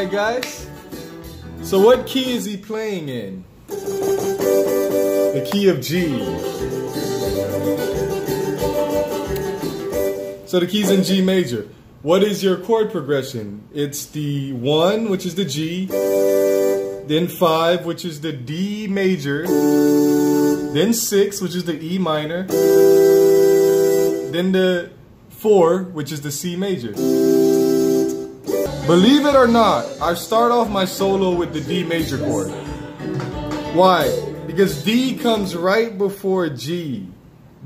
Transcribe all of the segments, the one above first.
Alright guys, so what key is he playing in? The key of G. So the key's in G major. What is your chord progression? It's the 1, which is the G, then 5, which is the D major, then 6, which is the E minor, then the 4, which is the C major. Believe it or not, I start off my solo with the D major chord. Why? Because D comes right before G.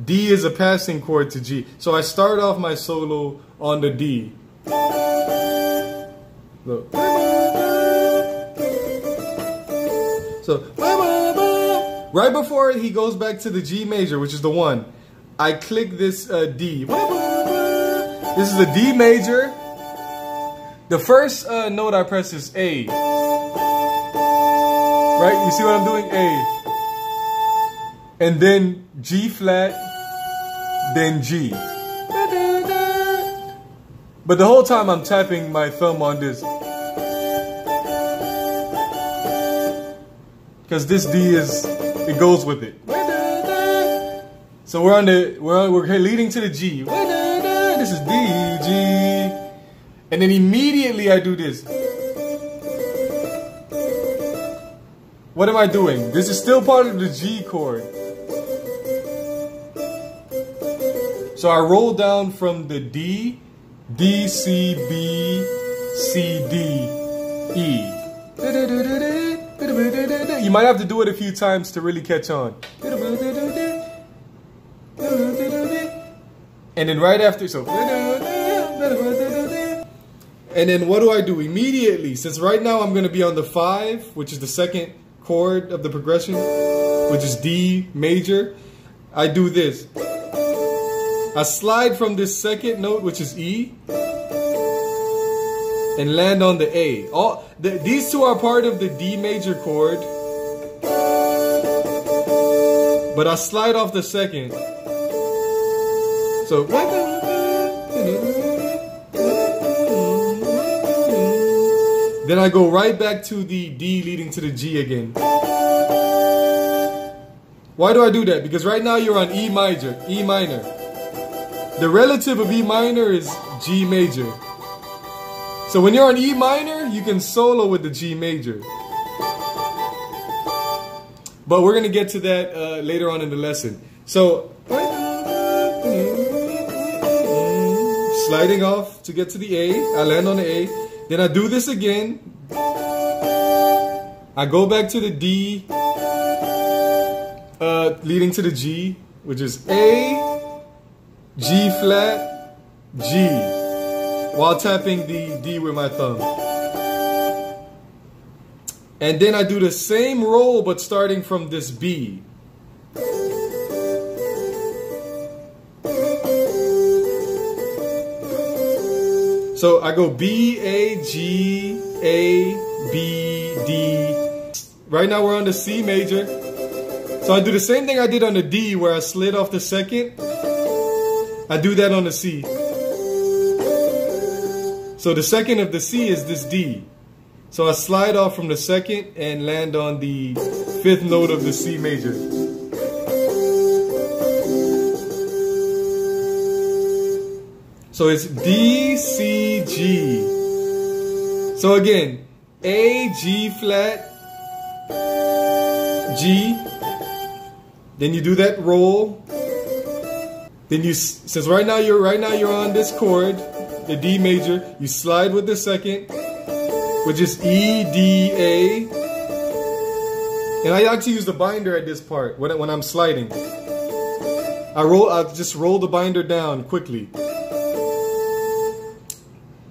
D is a passing chord to G. So I start off my solo on the D. Look. So, right before he goes back to the G major, which is the 1, I click this D. This is a D major. The first note I press is A. Right? You see what I'm doing? A. And then G flat, then G. But the whole time I'm tapping my thumb on this. Because this D it goes with it. So we're leading to the G. This is D, G. And then immediately I do this. What am I doing? This is still part of the G chord. So I roll down from the D, D, C, B, C, D, E. You might have to do it a few times to really catch on. And then right after, so. And then what do I do immediately? Since right now I'm going to be on the 5, which is the second chord of the progression, which is D major, I do this. I slide from this second note, which is E, and land on the A. These two are part of the D major chord, but I slide off the second. So, then I go right back to the D leading to the G again. Why do I do that? Because right now you're on E major, E minor. The relative of E minor is G major. So when you're on E minor, you can solo with the G major. But we're going to get to that later on in the lesson. So, sliding off to get to the A. I land on the A. Then I do this again. I go back to the D, leading to the G, which is A, G flat, G, while tapping the D with my thumb. And then I do the same roll, but starting from this B. So I go B, A, G, A, B, D. Right now we're on the C major. So I do the same thing I did on the D where I slid off the second. I do that on the C. So the second of the C is this D. So I slide off from the second and land on the 5th note of the C major. So it's D, C, G. So again, A, G flat, G. Then you do that roll. Then you, since right now you're on this chord, the D major, you slide with the second, which is E, D, A. And I actually use the binder at this part when I'm sliding. I just roll the binder down quickly.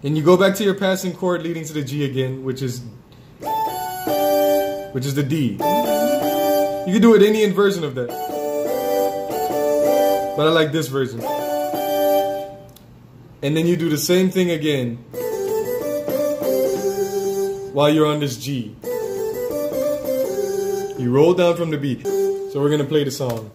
And you go back to your passing chord leading to the G again, which is the D. You can do it any version of that, but I like this version. And then you do the same thing again while you're on this G. You roll down from the B. So we're gonna play the song.